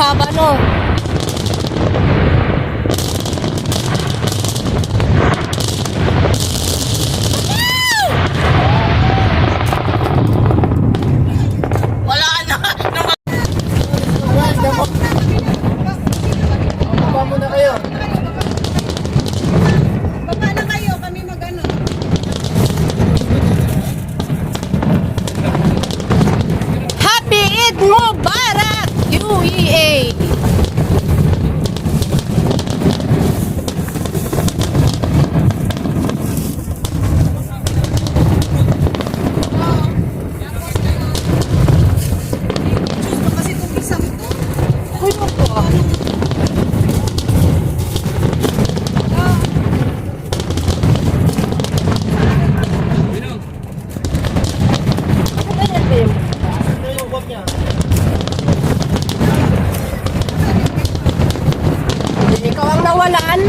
haba, no? Wala na. Baba muna kayo. Baba na kayo, kami mag-ano. Happy Eid Mubarak! UEA! Gusto kasi itong isang ito. Uy, ako ah. Ano yan, Bim? Ano yung wag niya? Ikaw ang nawalan.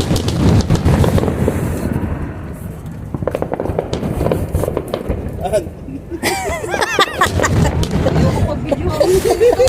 Ah, Ayoko pag-video.